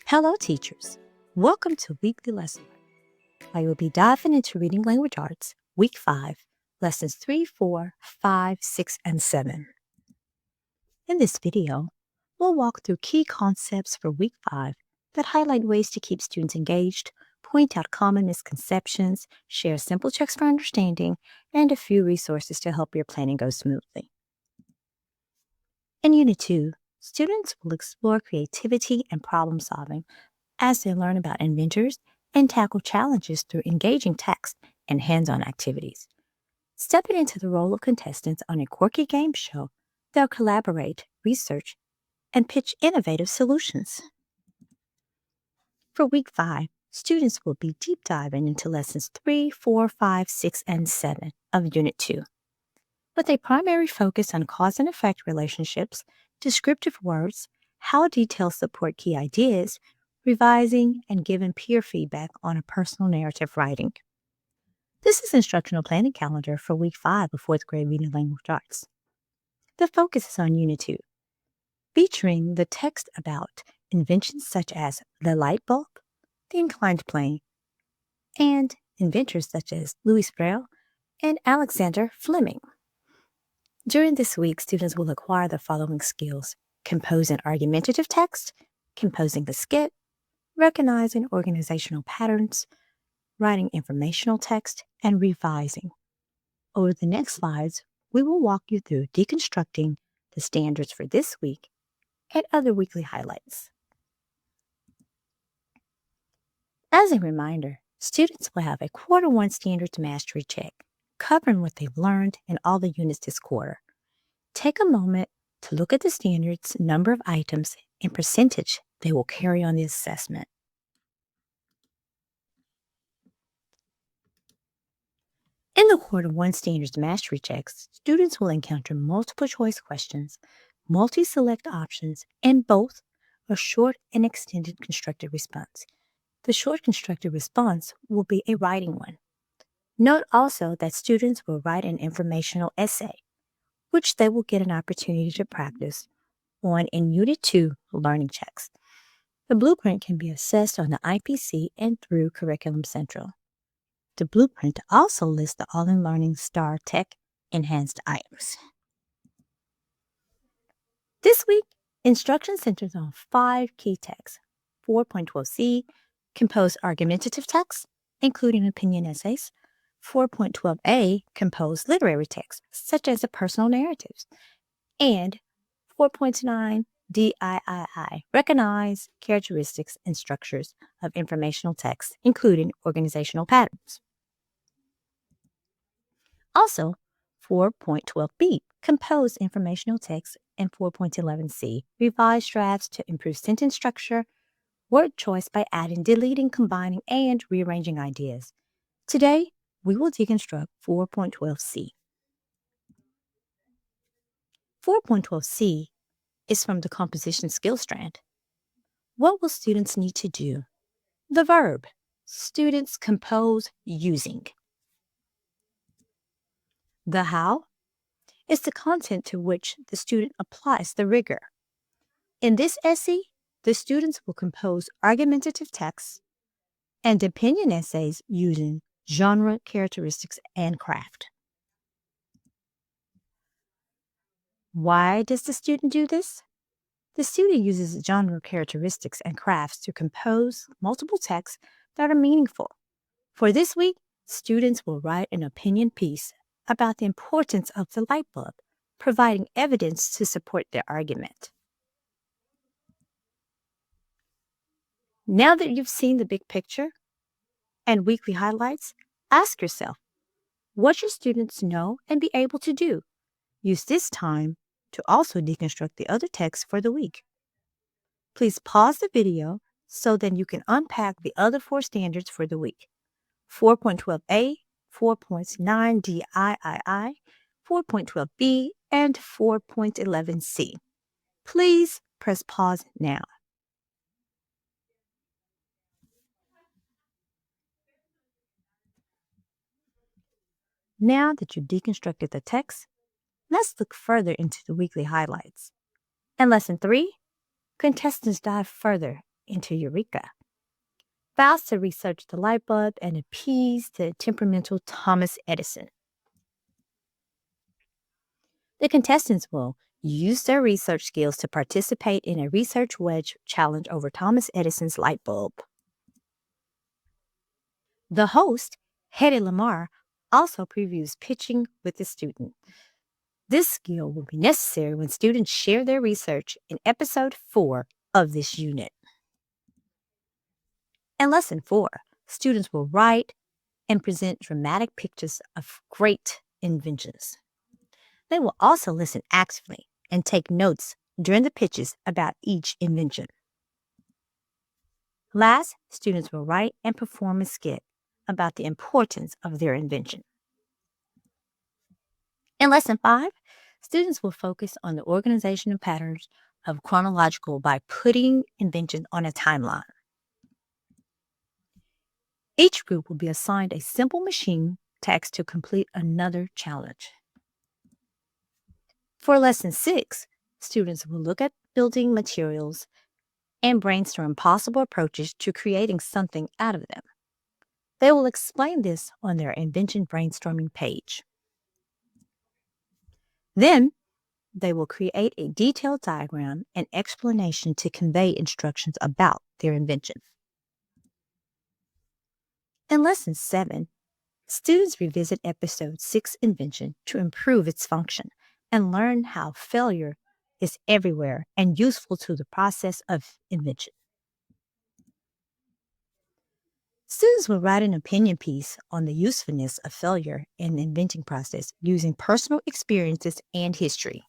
Hello, teachers. Welcome to Weekly Lesson. I will be diving into Reading Language Arts, Week 5, Lessons 3, 4, 5, 6, and 7. In this video, we'll walk through key concepts for Week 5 that highlight ways to keep students engaged, point out common misconceptions, share simple checks for understanding, and a few resources to help your planning go smoothly. In Unit 2, students will explore creativity and problem solving as they learn about inventors and tackle challenges through engaging text and hands-on activities. Stepping into the role of contestants on a quirky game show, they'll collaborate, research, and pitch innovative solutions. For Week 5, students will be deep diving into Lessons 3, 4, 5, 6, and 7 of Unit 2, with a primary focus on cause and effect relationships, descriptive words, how details support key ideas, revising, and giving peer feedback on a personal narrative writing. This is Instructional Planning Calendar for Week 5 of 4th grade Reading Language Arts. The focus is on Unit 2, featuring the text about inventions such as the light bulb, the inclined plane, and inventors such as Louis Braille and Alexander Fleming. During this week, students will acquire the following skills: composing argumentative text, composing the skit, recognizing organizational patterns, writing informational text, and revising. Over the next slides, we will walk you through deconstructing the standards for this week and other weekly highlights. As a reminder, students will have a Quarter 1 Standards Mastery Check, covering what they've learned in all the units this quarter. Take a moment to look at the standards, number of items, and percentage they will carry on the assessment. In the Quarter 1 Standards Mastery Checks, students will encounter multiple choice questions, multi-select options, and both a short and extended constructed response. The short constructed response will be a writing one. Note also that students will write an informational essay, which they will get an opportunity to practice on in Unit 2 Learning Checks. The blueprint can be assessed on the IPC and through Curriculum Central. The blueprint also lists the All-in Learning STAR Tech enhanced items. This week, instruction centers on 5 key texts: 4.12c, compose argumentative text, including opinion essays; 4.12a, compose literary text, such as the personal narratives; and 4.9 DIII, recognize characteristics and structures of informational text, including organizational patterns. Also, 4.12b, compose informational text, and 4.11c, revise drafts to improve sentence structure, word choice by adding, deleting, combining, and rearranging ideas. Today, we will deconstruct 4.12c. 4.12c is from the composition skill strand. What will students need to do? The verb. Students compose using. The how is the content to which the student applies the rigor. In this essay, the students will compose argumentative texts and opinion essays using genre, characteristics, and craft. Why does the student do this? The student uses genre, characteristics, and crafts to compose multiple texts that are meaningful. For this week, students will write an opinion piece about the importance of the light bulb, providing evidence to support their argument. Now that you've seen the big picture and weekly highlights, ask yourself, what should students know and be able to do? Use this time to also deconstruct the other texts for the week. Please pause the video so then you can unpack the other 4 standards for the week: 4.12a, 4.9 DIII, 4.12b, and 4.11c. Please press pause now. Now that you've deconstructed the text, let's look further into the weekly highlights. In Lesson 3, contestants dive further into Eureka. Vows to research the light bulb and appease the temperamental Thomas Edison. The contestants will use their research skills to participate in a research wedge challenge over Thomas Edison's light bulb. The host, Hedy Lamarr, also previews pitching with the student. This skill will be necessary when students share their research in episode 4 of this unit. In lesson 4, students will write and present dramatic pictures of great inventions. They will also listen actively and take notes during the pitches about each invention. Last, students will write and perform a skit about the importance of their invention. In lesson 5, students will focus on the organizational patterns of chronological by putting inventions on a timeline. Each group will be assigned a simple machine task to complete another challenge. For lesson 6, students will look at building materials and brainstorm possible approaches to creating something out of them. They will explain this on their invention brainstorming page. Then, they will create a detailed diagram and explanation to convey instructions about their invention. In lesson 7, students revisit episode 6 invention to improve its function and learn how failure is everywhere and useful to the process of invention. Students will write an opinion piece on the usefulness of failure in the inventing process using personal experiences and history.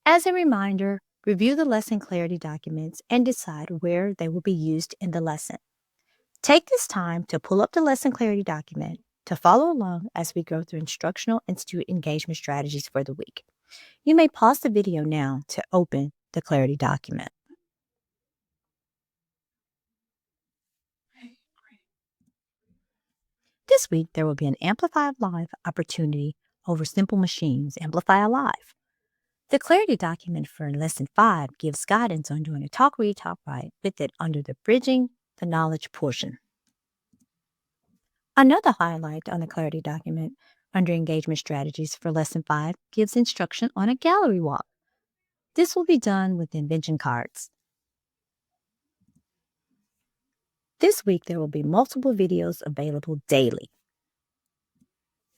As a reminder, review the lesson clarity documents and decide where they will be used in the lesson. Take this time to pull up the lesson clarity document to follow along as we go through instructional and student engagement strategies for the week. You may pause the video now to open the clarity document. This week, there will be an Amplify Live opportunity over Simple Machines, Amplify Live. The clarity document for Lesson 5 gives guidance on doing a talk, read, talk, write with it under the Bridging the Knowledge portion. Another highlight on the clarity document under Engagement Strategies for Lesson 5 gives instruction on a gallery walk. This will be done with invention cards. This week, there will be multiple videos available daily.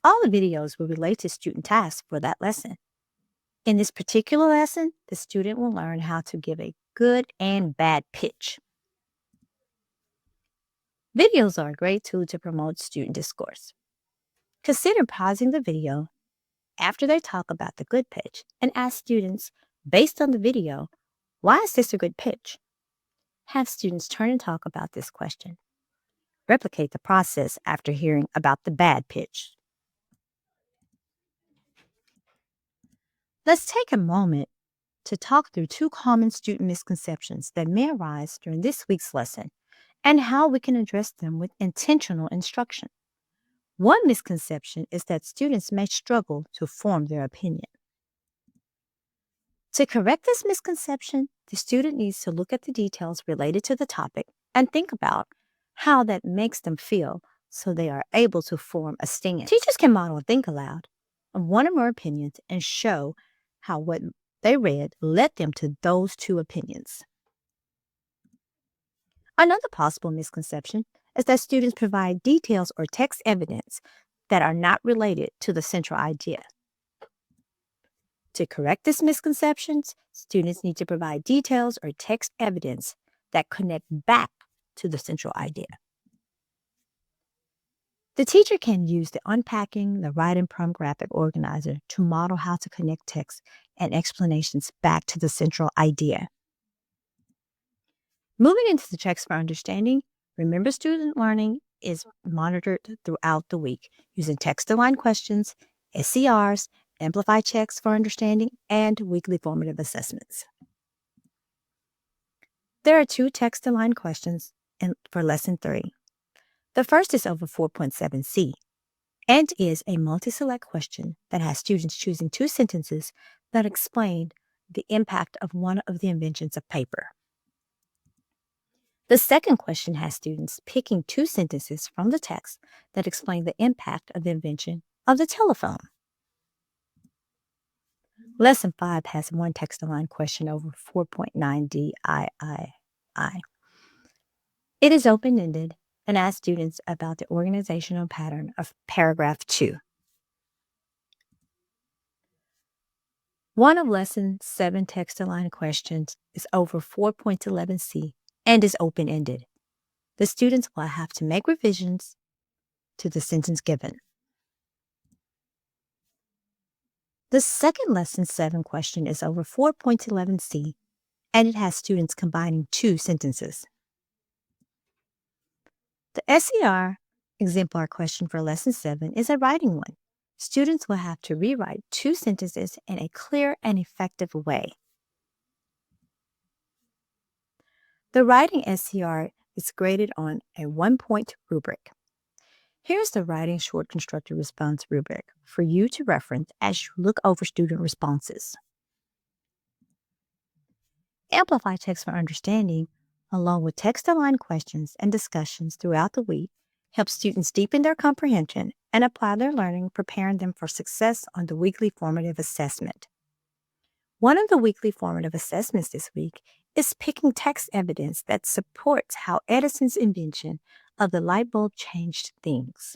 All the videos will relate to student tasks for that lesson. In this particular lesson, the student will learn how to give a good and bad pitch. Videos are a great tool to promote student discourse. Consider pausing the video after they talk about the good pitch and ask students, based on the video, why is this a good pitch? Have students turn and talk about this question. Replicate the process after hearing about the bad pitch. Let's take a moment to talk through 2 common student misconceptions that may arise during this week's lesson and how we can address them with intentional instruction. One misconception is that students may struggle to form their opinion. To correct this misconception, the student needs to look at the details related to the topic and think about how that makes them feel so they are able to form a stand. Teachers can model a think aloud of one or more opinions and show how what they read led them to those 2 opinions. Another possible misconception is that students provide details or text evidence that are not related to the central idea. To correct this misconception, students need to provide details or text evidence that connect back to the central idea. The teacher can use the Unpacking the Writing Prompt graphic organizer to model how to connect text and explanations back to the central idea. Moving into the checks for understanding, remember student learning is monitored throughout the week using text-to-line questions, SCRs, Amplify checks for understanding, and weekly formative assessments. There are 2 text-to-line questions for Lesson 3. The first is over 4.7c and is a multi-select question that has students choosing 2 sentences that explain the impact of one of the inventions of paper. The second question has students picking 2 sentences from the text that explain the impact of the invention of the telephone. Lesson 5 has 1 text-align question over 4.9 DIII. It is open-ended and asks students about the organizational pattern of paragraph 2. One of Lesson 7 text-align questions is over 4.11c and is open-ended. The students will have to make revisions to the sentence given. The second Lesson 7 question is over 4.11c, and it has students combining 2 sentences. The SER exemplar question for Lesson 7 is a writing one. Students will have to rewrite 2 sentences in a clear and effective way. The writing SER is graded on a 1-point rubric. Here's the writing short constructed response rubric for you to reference as you look over student responses. Amplify text for understanding, along with text-aligned questions and discussions throughout the week, helps students deepen their comprehension and apply their learning, preparing them for success on the weekly formative assessment. One of the weekly formative assessments this week is picking text evidence that supports how Edison's invention of the light bulb changed things.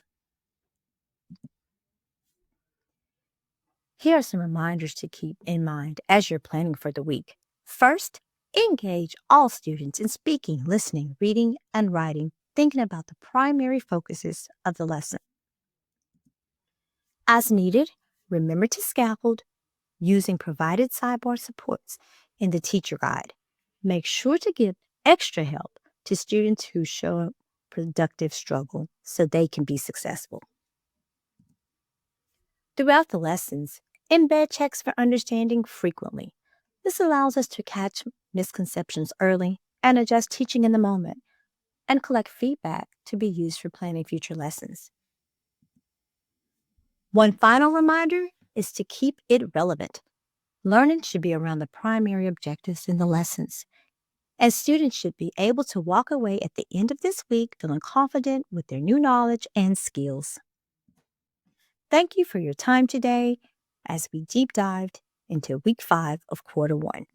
Here are some reminders to keep in mind as you're planning for the week. First, engage all students in speaking, listening, reading, and writing, thinking about the primary focuses of the lesson. As needed, remember to scaffold using provided sidebar supports in the teacher guide. Make sure to give extra help to students who show productive struggle so they can be successful. Throughout the lessons, embed checks for understanding frequently. This allows us to catch misconceptions early and adjust teaching in the moment, and collect feedback to be used for planning future lessons. One final reminder is to keep it relevant. Learning should be around the primary objectives in the lessons, and students should be able to walk away at the end of this week feeling confident with their new knowledge and skills. Thank you for your time today as we deep dived into week 5 of quarter 1.